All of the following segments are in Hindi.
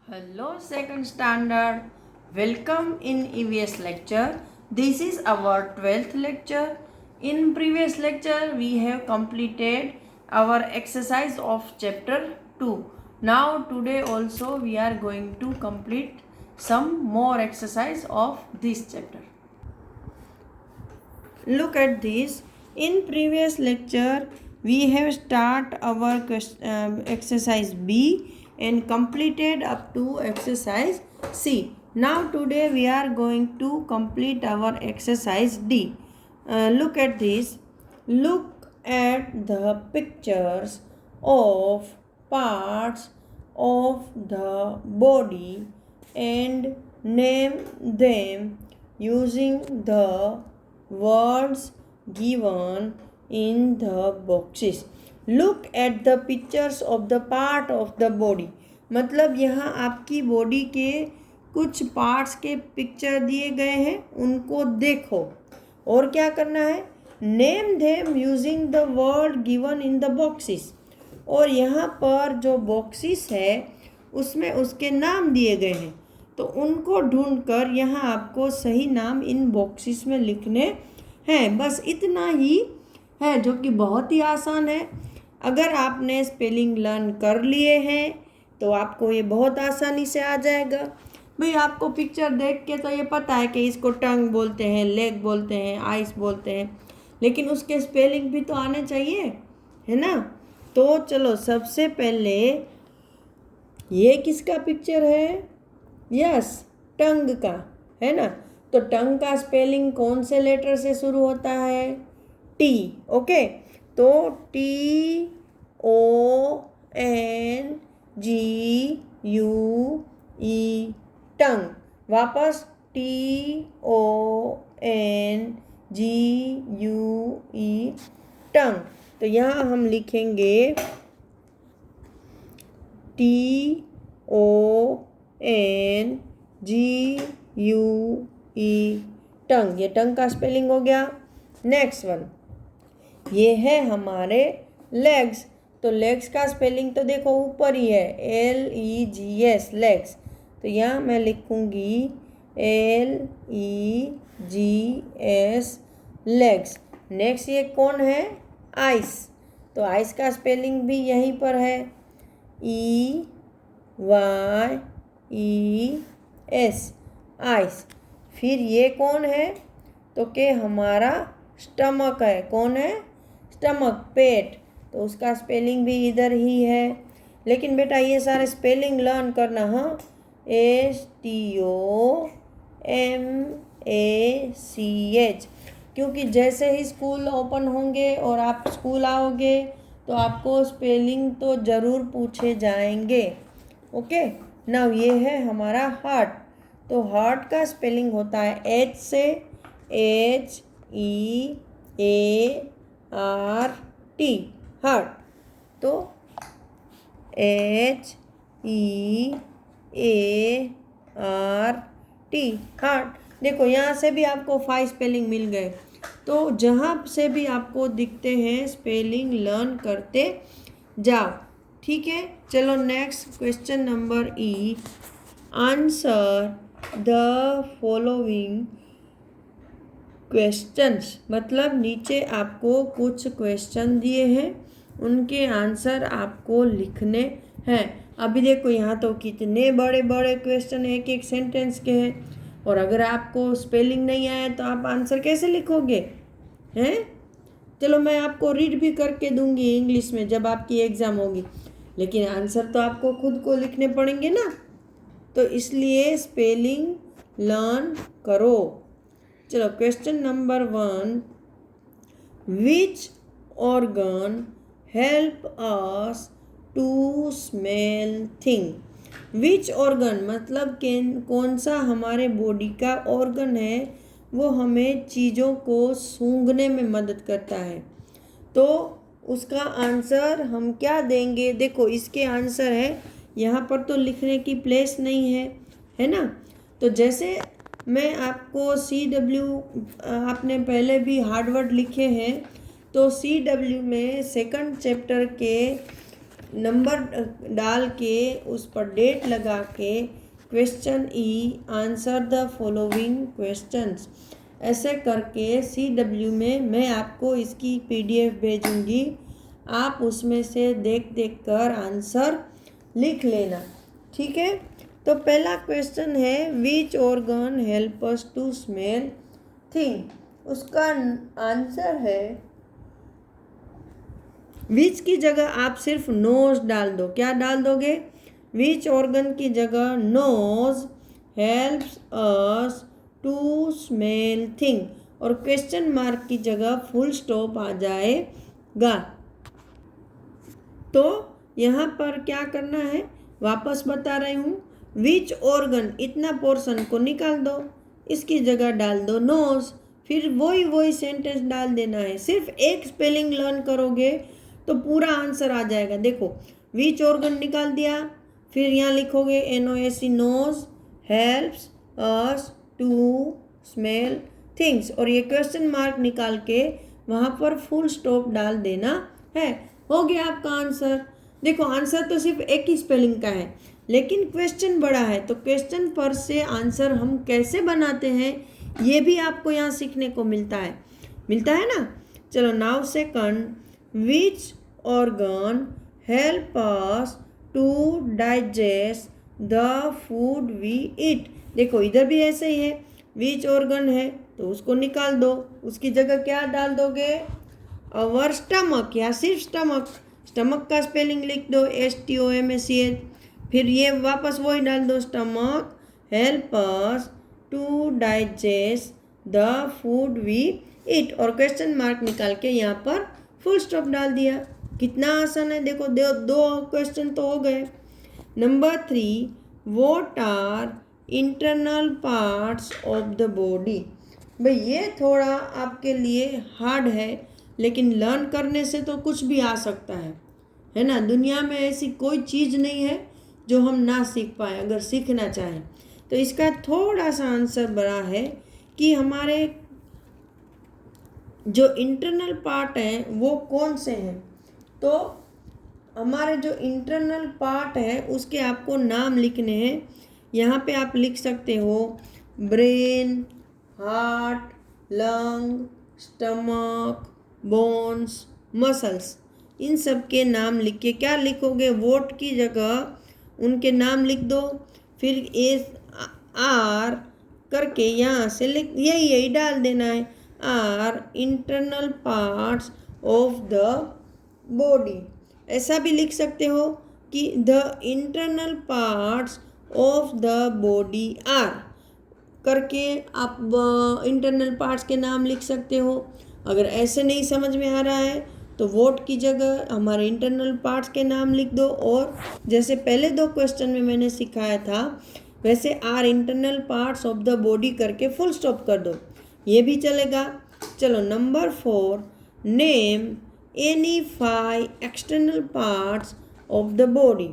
Hello, second standard. Welcome in EVS lecture. This is our 12th lecture. In previous lecture, we have completed our exercise of chapter 2. Now, today also, we are going to complete some more exercise of this chapter. Look at this. In previous lecture, we have start our exercise B and completed up to exercise C. Now today we are going to complete our exercise D. Look at this. Look at the pictures of parts of the body and name them using the words given in the boxes. Look at the pictures of the part of the body. मतलब यहाँ आपकी बॉडी के कुछ पार्ट्स के पिक्चर दिए गए हैं, उनको देखो और क्या करना है, name them using the word given in the boxes. और यहाँ पर जो बॉक्सेस है उसमें उसके नाम दिए गए हैं, तो उनको ढूंढकर यहाँ आपको सही नाम इन बॉक्सेस में लिखने हैं। बस इतना ही है, जो कि बहुत ही आसान है। अगर आपने स्पेलिंग लर्न कर लिए हैं तो आपको ये बहुत आसानी से आ जाएगा। भाई आपको पिक्चर देख के तो ये पता है कि इसको टंग बोलते हैं, लेग बोलते हैं, आइस बोलते हैं, लेकिन उसके स्पेलिंग भी तो आने चाहिए, है ना। तो चलो सबसे पहले ये किसका पिक्चर है, यस टंग का, है ना। तो टंग का स्पेलिंग कौन से लेटर से शुरू होता है, टी। ओके, तो TONG टंग। वापस TONG टंग। तो यहाँ हम लिखेंगे TONGUE टंग। ये टंग का स्पेलिंग हो गया। नेक्स्ट वन, ये है हमारे लेग्स। तो लेग्स का स्पेलिंग तो देखो ऊपर ही है, LEGS लेग्स। तो यहाँ मैं लिखूँगी LEGS लेग्स। नेक्स्ट ये कौन है, आइस। तो आइस का स्पेलिंग भी यहीं पर है, EYES आइस। फिर ये कौन है, तो के हमारा स्टमक है। कौन है, स्टमक, पेट। तो उसका स्पेलिंग भी इधर ही है। लेकिन बेटा ये सारे स्पेलिंग लर्न करना, हाँ, STOMACH। क्योंकि जैसे ही स्कूल ओपन होंगे और आप स्कूल आओगे तो आपको स्पेलिंग तो ज़रूर पूछे जाएंगे। ओके, नाउ ये है हमारा हार्ट। तो हार्ट का स्पेलिंग होता है H से, HEART हार्ट। तो HEART हार्ट। देखो यहाँ से भी आपको 5 स्पेलिंग मिल गए। तो जहाँ से भी आपको दिखते हैं स्पेलिंग लर्न करते जाओ, ठीक है। चलो next question number E, answer the following questions. मतलब नीचे आपको कुछ क्वेश्चन दिए हैं, उनके आंसर आपको लिखने हैं। अभी देखो यहाँ तो कितने बड़े बड़े क्वेश्चन एक एक सेंटेंस के हैं, और अगर आपको स्पेलिंग नहीं आया तो आप आंसर कैसे लिखोगे, हैं। चलो मैं आपको रीड भी करके दूंगी इंग्लिश में जब आपकी एग्ज़ाम होगी, लेकिन आंसर तो आपको खुद को लिखने पड़ेंगे ना। तो इसलिए स्पेलिंग लर्न करो। चलो question number 1, which organ help us to smell thing. Which organ मतलब कौन सा हमारे बॉडी का ऑर्गन है वो हमें चीज़ों को सूंघने में मदद करता है। तो उसका आंसर हम क्या देंगे, देखो इसके आंसर है, यहाँ पर तो लिखने की प्लेस नहीं है, है ना। तो जैसे मैं आपको CW, आपने पहले भी हार्ड वर्ड लिखे हैं, तो CW में सेकंड चैप्टर के नंबर डाल के उस पर डेट लगा के question E answer the following questions ऐसे करके CW में मैं आपको इसकी PDF भेजूंगी। आप उसमें से देख देख कर आंसर लिख लेना, ठीक है। तो पहला क्वेश्चन है which organ help us to smell thing. उसका आंसर है विच की जगह आप सिर्फ नोज डाल दो। क्या डाल दोगे? विच ऑर्गन की जगह nose helps us to smell thing और क्वेश्चन मार्क की जगह फुल स्टॉप आ जाएगा। तो यहाँ पर क्या करना है, वापस बता रही हूँ। विच ऑर्गन इतना पोर्शन को निकाल दो, इसकी जगह डाल दो नोज, फिर वही सेंटेंस डाल देना है। सिर्फ एक स्पेलिंग लर्न करोगे तो पूरा आंसर आ जाएगा। देखो विच ऑर्गन निकाल दिया, फिर यहाँ लिखोगे NOSE nose helps us to smell things और ये क्वेश्चन मार्क निकाल के वहाँ पर फुल स्टॉप डाल देना है। हो गया आपका आंसर। देखो आंसर तो सिर्फ एक ही स्पेलिंग का है, लेकिन क्वेश्चन बड़ा है, तो क्वेश्चन पर से आंसर हम कैसे बनाते हैं ये भी आपको यहाँ सीखने को मिलता है ना। चलो now second, which organ help us to digest the food we eat. देखो इधर भी ऐसे ही है, विच ऑर्गन है तो उसको निकाल दो, उसकी जगह क्या डाल दोगे? अवर स्टमक या सिर्फ स्टमक। स्टमक का स्पेलिंग लिख दो STOMACH, फिर ये वापस वही डाल दो, stomach help us to digest the food we eat और क्वेश्चन मार्क निकाल के यहाँ पर फुल स्टॉप डाल दिया। कितना आसान है। देखो दो क्वेश्चन तो हो गए। Number 3, what are internal parts of the body. भाई ये थोड़ा आपके लिए हार्ड है, लेकिन लर्न करने से तो कुछ भी आ सकता है ना। दुनिया में ऐसी कोई चीज़ नहीं है जो हम ना सीख पाए अगर सीखना चाहें। तो इसका थोड़ा सा आंसर बड़ा है कि हमारे जो इंटरनल पार्ट हैं वो कौन से हैं। तो हमारे जो इंटरनल पार्ट है उसके आपको नाम लिखने हैं। यहाँ पे आप लिख सकते हो brain, heart, lung, stomach, bones, muscles. इन सब के नाम लिख के क्या लिखोगे? वोट की जगह उनके नाम लिख दो, फिर AR करके यहाँ से लिख यही डाल देना है, are internal parts of the body. ऐसा भी लिख सकते हो कि the internal parts of the body are करके आप इंटरनल पार्ट्स के नाम लिख सकते हो। अगर ऐसे नहीं समझ में आ रहा है तो वोट की जगह हमारे इंटरनल पार्ट्स के नाम लिख दो, और जैसे पहले 2 क्वेश्चन में मैंने सिखाया था वैसे are internal parts of the body करके फुल स्टॉप कर दो, ये भी चलेगा। चलो number 4, name any 5 external parts of the body.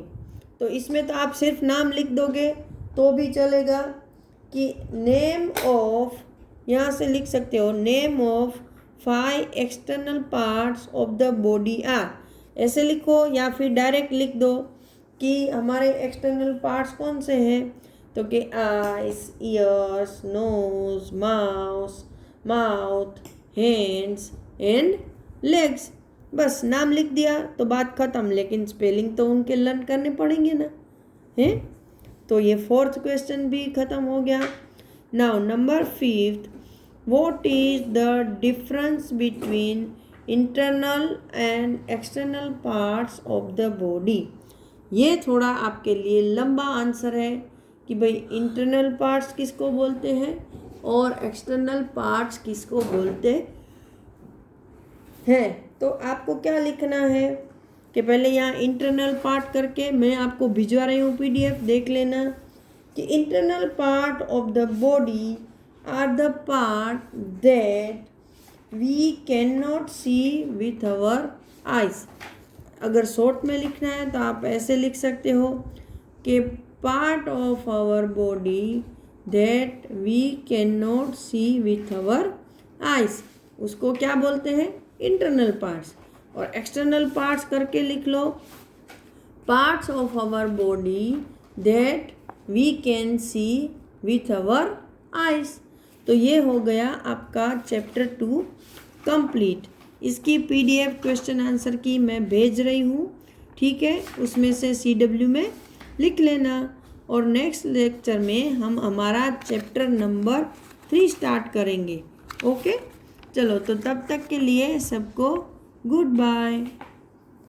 तो इसमें तो आप सिर्फ नाम लिख दोगे तो भी चलेगा कि नेम ऑफ, यहाँ से लिख सकते हो name of 5 external parts of the body are, ऐसे लिखो, या फिर डायरेक्ट लिख दो कि हमारे एक्सटर्नल पार्ट्स कौन से हैं। तो कि eyes, ears, nose, mouth, hands and legs. बस नाम लिख दिया तो बात ख़त्म, लेकिन स्पेलिंग तो उनके लर्न करने पड़ेंगे ना, हैं। तो ये 4th क्वेश्चन भी ख़त्म हो गया। Now number 5, what is the difference between internal and external parts of the body. ये थोड़ा आपके लिए लंबा आंसर है कि भाई इंटरनल पार्ट्स किसको बोलते हैं और एक्सटर्नल पार्ट्स किसको बोलते हैं। तो आपको क्या लिखना है कि पहले यहाँ इंटरनल पार्ट करके मैं आपको भिजवा रही हूँ PDF, देख लेना कि internal part of the body are the part that we cannot नॉट सी विथ आवर आइज। अगर शॉर्ट में लिखना है तो आप ऐसे लिख सकते हो कि part of our body that we cannot नॉट सी विथ आवर आइज, उसको क्या बोलते हैं? Internal parts. और एक्सटर्नल पार्ट्स करके लिख लो parts of our body that we can see with our eyes। तो ये हो गया आपका चैप्टर 2 कंप्लीट। इसकी PDF क्वेश्चन आंसर की मैं भेज रही हूँ, ठीक है, उसमें से CW में लिख लेना। और नेक्स्ट लेक्चर में हम हमारा चैप्टर नंबर 3 स्टार्ट करेंगे। ओके, चलो तो तब तक के लिए सबको गुड बाय।